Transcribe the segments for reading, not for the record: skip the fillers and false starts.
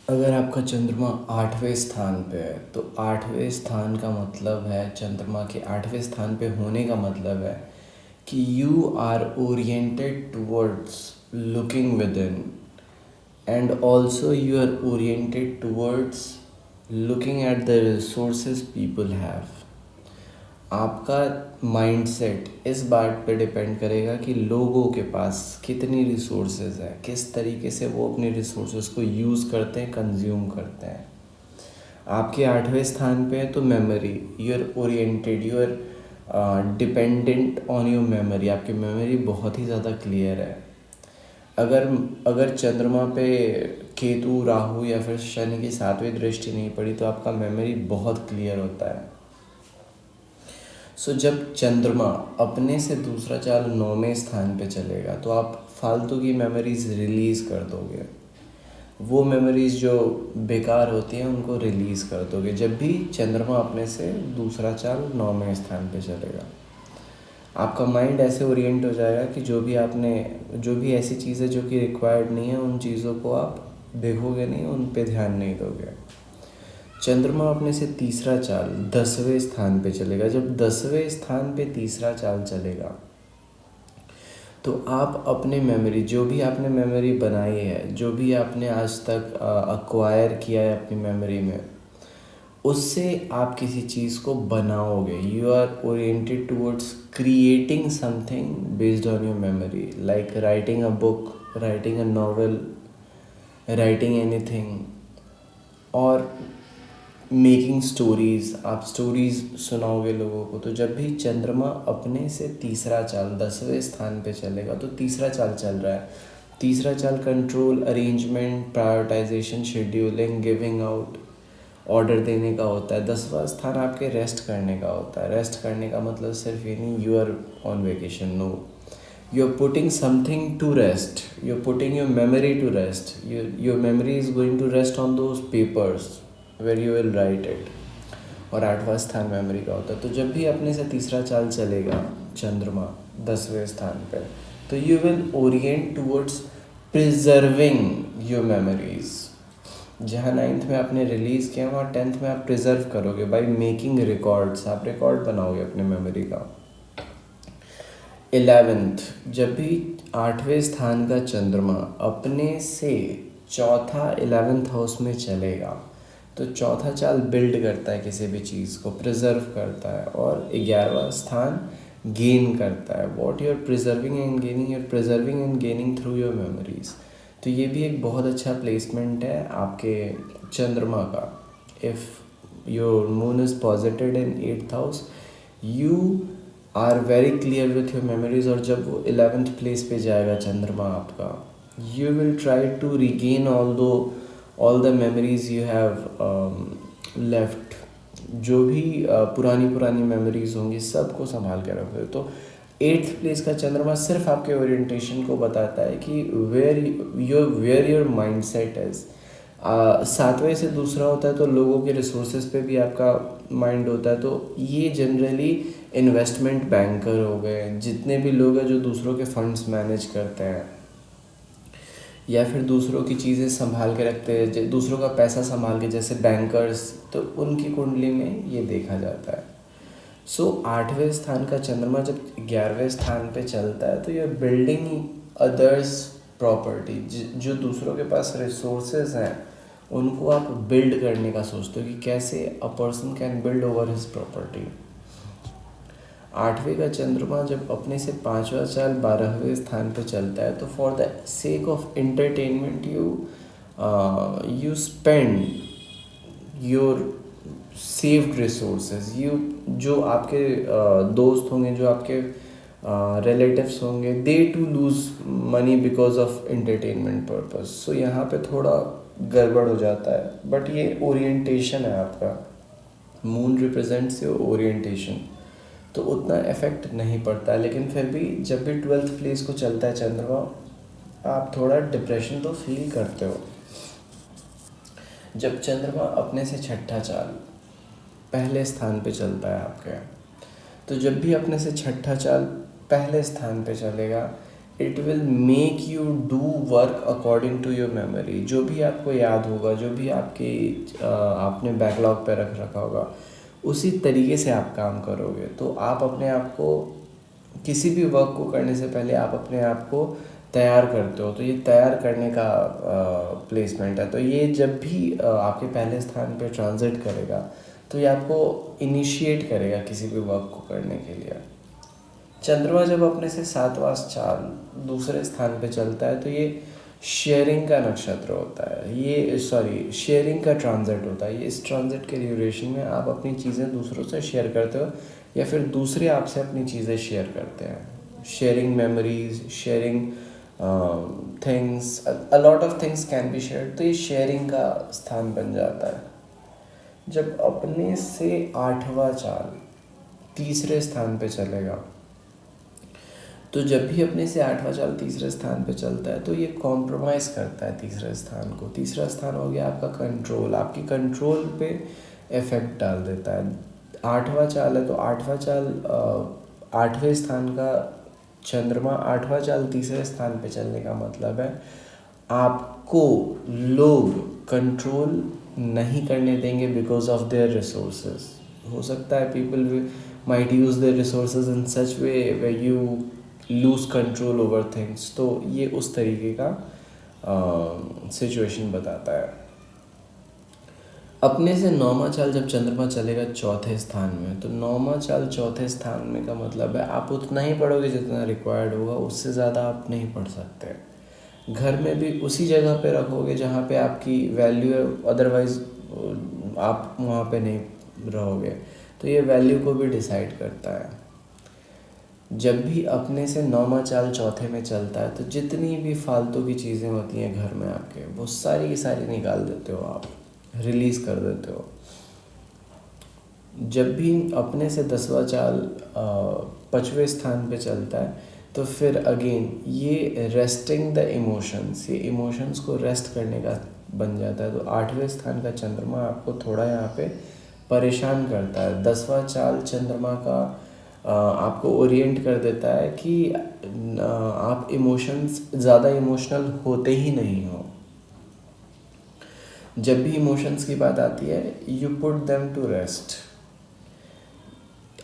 अगर आपका चंद्रमा 8वें स्थान पे है तो 8वें स्थान का मतलब है, चंद्रमा के 8वें स्थान पे होने का मतलब है कि you are oriented towards looking within, and also you are oriented towards looking at the resources people have. आपका माइंडसेट इस बात पे डिपेंड करेगा कि लोगों के पास कितनी रिसोर्सेज है, किस तरीके से वो अपने रिसोर्सेज को यूज़ करते हैं, कंज्यूम करते हैं। आपके 8वें स्थान पे है तो memory, you are oriented, you are dependent on your memory. आपकी मेमोरी बहुत ही ज़्यादा क्लियर है। अगर अगर चंद्रमा पे केतु, राहु या फिर शनि की 7वीं दृष्टि नहीं पड़ी तो आपका मेमोरी बहुत क्लियर होता है। जब चंद्रमा अपने से दूसरा चाल 9वें स्थान पे चलेगा तो आप फालतू की मेमोरीज रिलीज़ कर दोगे। वो मेमोरीज जो बेकार होती हैं उनको रिलीज़ कर दोगे जब भी चंद्रमा अपने से दूसरा चाल 9वें स्थान पे चलेगा। आपका माइंड ऐसे ओरिएंट हो जाएगा कि जो भी ऐसी चीज़ें जो कि रिक्वायर्ड नहीं है उन चीज़ों को आप देखोगे नहीं, उन पे ध्यान नहीं दोगे। चंद्रमा अपने से तीसरा चाल 10वें स्थान पे चलेगा। जब 10वें स्थान पे तीसरा चाल चलेगा तो आप अपने मेमोरी, जो भी आपने मेमोरी बनाई है, जो भी आपने आज तक अक्वायर किया है अपनी मेमोरी में, उससे आप किसी चीज़ को बनाओगे। You are oriented towards creating something based on your memory, like writing a book, writing a novel, writing anything, और मेकिंग स्टोरीज़। आप स्टोरीज़ सुनाओगे लोगों को। तो जब भी चंद्रमा अपने से तीसरा चाल 10वें स्थान पे चलेगा तो तीसरा चाल चल रहा है। तीसरा चाल control, arrangement, prioritisation, scheduling, giving out, order देने का होता है। 10वां स्थान आपके रेस्ट करने का होता है। रेस्ट करने का मतलब सिर्फ ये नहीं you are on vacation, no, you are putting something to rest, you are putting your memory to rest, your memory is going to rest on those papers where you will write it. और 8वां स्थान memory का होता है। तो जब भी अपने से तीसरा चाल चलेगा चंद्रमा 10वें स्थान पे तो you will Orient towards preserving your memories. जहाँ 9th में आपने रिलीज़ किया वहाँ 10th में आप प्रिजर्व करोगे बाय मेकिंग रिकॉर्ड्स। आप रिकॉर्ड बनाओगे अपने मेमोरी का। 11th, जब भी 8वें स्थान का चंद्रमा अपने से चौथा 11th हाउस में चलेगा तो चौथा चाल बिल्ड करता है किसी भी चीज़ को, प्रिजर्व करता है, और 11वां स्थान गेन करता है। What you are preserving and gaining, you are preserving and gaining through your memories. तो ये भी एक बहुत अच्छा प्लेसमेंट है आपके चंद्रमा का। If your moon is posited in 8th house, you are very clear with your memories. और जब वो 11th प्लेस पे जाएगा चंद्रमा आपका, you will try to regain all the memories you have left. जो भी पुरानी मेमोरीज होंगी सबको संभाल के रखोगे। तो 8th प्लेस का चंद्रमा सिर्फ आपके ओरिएंटेशन को बताता है कि where your mind set is. 7वें से दूसरा होता है तो लोगों के रिसोर्सेज पे भी आपका माइंड होता है। तो ये जनरली इन्वेस्टमेंट बैंकर हो गए, जितने भी लोग हैं जो दूसरों के फंड्स मैनेज करते हैं या फिर दूसरों की चीज़ें संभाल के रखते हैं, दूसरों का पैसा संभाल के, जैसे बैंकर्स, तो उनकी कुंडली में ये देखा जाता है। 8वें स्थान का चंद्रमा जब 11वें स्थान पे चलता है तो ये बिल्डिंग अदर्स प्रॉपर्टी, जो दूसरों के पास रिसोर्सेज हैं उनको आप बिल्ड करने का सोचते हो कि कैसे a person can build over his property. 8वें का चंद्रमा जब अपने से 5वां चाल 12वें स्थान पे चलता है तो for the sake of entertainment you spend your saved resources. जो आपके दोस्त होंगे, जो आपके रिलेटिव्स होंगे, they to lose money because of entertainment purpose. So यहाँ पे थोड़ा गड़बड़ हो जाता है, बट ये ओरिएंटेशन है आपका। मून रिप्रेजेंट्स योर ओरिएंटेशन, तो उतना इफेक्ट नहीं पड़ता है। लेकिन फिर भी जब भी 12th प्लेस को चलता है चंद्रमा, आप थोड़ा डिप्रेशन तो फील करते हो। जब चंद्रमा अपने से छठा चाल पहले स्थान पे चलता है आपके, तो जब भी अपने से छठा चाल पहले स्थान पे चलेगा, it will make you do work according to your memory. जो भी आपको याद होगा, जो भी आपने बैकलॉग पे रख रखा होगा, उसी तरीके से आप काम करोगे। तो आप अपने आप को किसी भी वर्क को करने से पहले आप अपने आप को तैयार करते हो। तो ये तैयार करने का प्लेसमेंट है। तो ये जब भी आपके पहले स्थान पे ट्रांजिट करेगा तो ये आपको इनिशिएट करेगा किसी भी वर्क को करने के लिए। चंद्रमा जब अपने से 7वां चाल दूसरे स्थान पे चलता है तो ये शेयरिंग का नक्षत्र होता है। शेयरिंग का ट्रांजिट होता है। ये इस ट्रांजिट के ड्यूरेशन में आप अपनी चीज़ें दूसरों से शेयर करते हो या फिर दूसरे आपसे अपनी चीज़ें शेयर करते हैं। Sharing memories, sharing things, a lot of things can be shared. तो ये शेयरिंग का स्थान बन जाता है। जब अपने से 8वां चाल तीसरे स्थान पे चलेगा, तो जब भी अपने से 8वां चाल तीसरे स्थान पे चलता है तो ये कॉम्प्रोमाइज़ करता है तीसरे स्थान को। तीसरा स्थान हो गया आपका कंट्रोल, आपकी कंट्रोल पे इफेक्ट डाल देता है। 8वां चाल है तो 8वां चाल 8वें स्थान का चंद्रमा 8वां चाल तीसरे स्थान पे चलने का मतलब है आपको लोग कंट्रोल नहीं करने देंगे बिकॉज ऑफ देयर रिसोर्सेज। हो सकता है people might use their resources in such way way you lose control over things. तो ये उस तरीके का सिचुएशन बताता है। अपने से 9वां चाल जब चंद्रमा चलेगा चौथे स्थान में, तो 9वां चाल चौथे स्थान में का मतलब है आप उतना ही पढ़ोगे जितना रिक्वायर्ड होगा, उससे ज़्यादा आप नहीं पढ़ सकते। घर में भी उसी जगह पे रखोगे जहाँ पे आपकी वैल्यू है, अदरवाइज आप वहाँ पे नहीं रहोगे। तो ये वैल्यू को भी डिसाइड करता है। जब भी अपने से 9वां चाल चौथे में चलता है तो जितनी भी फालतू की चीज़ें होती हैं घर में आपके, वो सारी की सारी निकाल देते हो, आप रिलीज़ कर देते हो। जब भी अपने से 10वां चाल 5वें स्थान पे चलता है तो फिर अगेन ये रेस्टिंग द इमोशंस, ये इमोशंस को रेस्ट करने का बन जाता है। तो 8वें स्थान का चंद्रमा आपको थोड़ा यहाँ पे परेशान करता है। 10वां चाल चंद्रमा का आपको ओरिएंट कर देता है कि आप इमोशंस ज़्यादा इमोशनल होते ही नहीं हो। जब भी इमोशंस की बात आती है you put them to rest.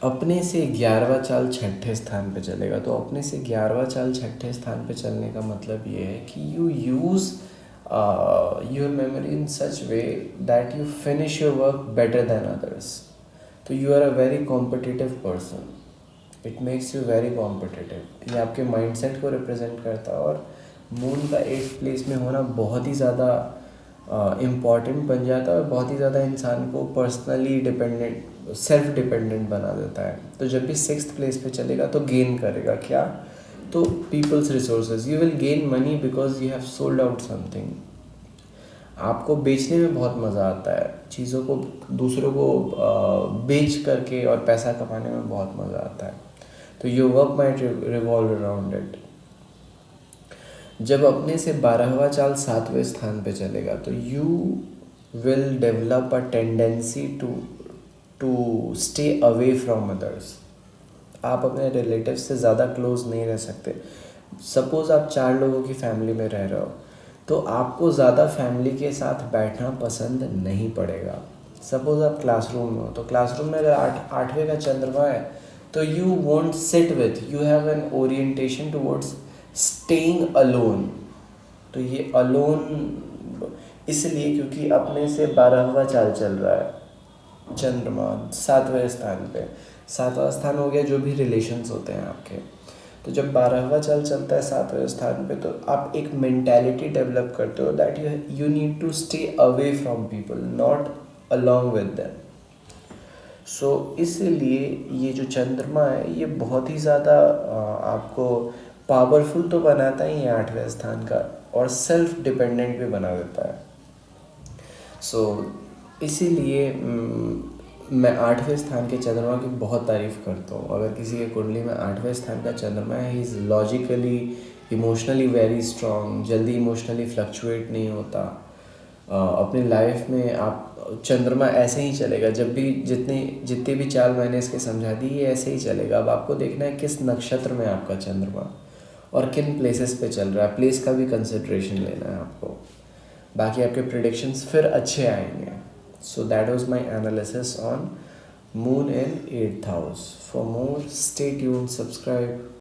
अपने से 11वां चाल छठे स्थान पे चलेगा। तो अपने से 11वां चाल छठे स्थान पे चलने का मतलब ये है कि you use your memory in such way that you finish your work better than others. तो you are a very competitive person. It makes you very competitive. ये आपके माइंडसेट को रिप्रेजेंट करता है। और मून का 8th प्लेस में होना बहुत ही ज़्यादा इम्पॉर्टेंट बन जाता है और बहुत ही ज़्यादा इंसान को पर्सनली डिपेंडेंट, सेल्फ डिपेंडेंट बना देता है। तो जब भी 6th प्लेस पे चलेगा तो गेन करेगा क्या? तो people's resources, you will gain money because you have sold out something. आपको बेचने में बहुत मज़ा आता है, चीज़ों को दूसरों को बेच करके और पैसा कमाने में बहुत मज़ा आता है। तो your work might revolve around it. जब अपने से 12वां चाल 7वें स्थान पे चलेगा तो you will develop a tendency to stay away from others. आप अपने रिलेटिव से ज़्यादा क्लोज नहीं रह सकते। सपोज़ आप 4 लोगों की फैमिली में रह रहे हो तो आपको ज़्यादा फैमिली के साथ बैठना पसंद नहीं पड़ेगा। सपोज़ आप क्लासरूम में हो तो क्लासरूम में अगर 8वें का चंद्रमा है तो you won't sit with, you have an orientation towards staying alone. तो ये अलोन इसलिए क्योंकि अपने से 12वां चाल चल रहा है चंद्रमा 7वें स्थान पे। 7वां स्थान हो गया जो भी रिलेशंस होते हैं आपके। तो जब 12वां चाल चलता है 7वें स्थान पे तो आप एक मेंटालिटी डेवलप करते हो that you need to stay away from people, not along with them. So इसलिए ये जो चंद्रमा है ये बहुत ही ज़्यादा आपको पावरफुल तो बनाता ही है 8वें स्थान का, और सेल्फ डिपेंडेंट भी बना देता है। सो इसीलिए मैं 8वें स्थान के चंद्रमा की बहुत तारीफ़ करता हूँ। अगर किसी के कुंडली में 8वें स्थान का चंद्रमा है, he is logically emotionally very strong, जल्दी इमोशनली फ्लक्चुएट नहीं होता। अपनी लाइफ में आप चंद्रमा ऐसे ही चलेगा। जब भी जितनी भी चाल मैंने इसके समझा दी ये ऐसे ही चलेगा। अब आपको देखना है किस नक्षत्र में आपका चंद्रमा, और किन प्लेसेस पे चल रहा है, प्लेस का भी कंसिड्रेशन लेना है आपको। बाकी आपके प्रिडिक्शंस फिर अच्छे आएंगे। So that was my analysis on moon in 8th house. For more stay tuned, subscribe.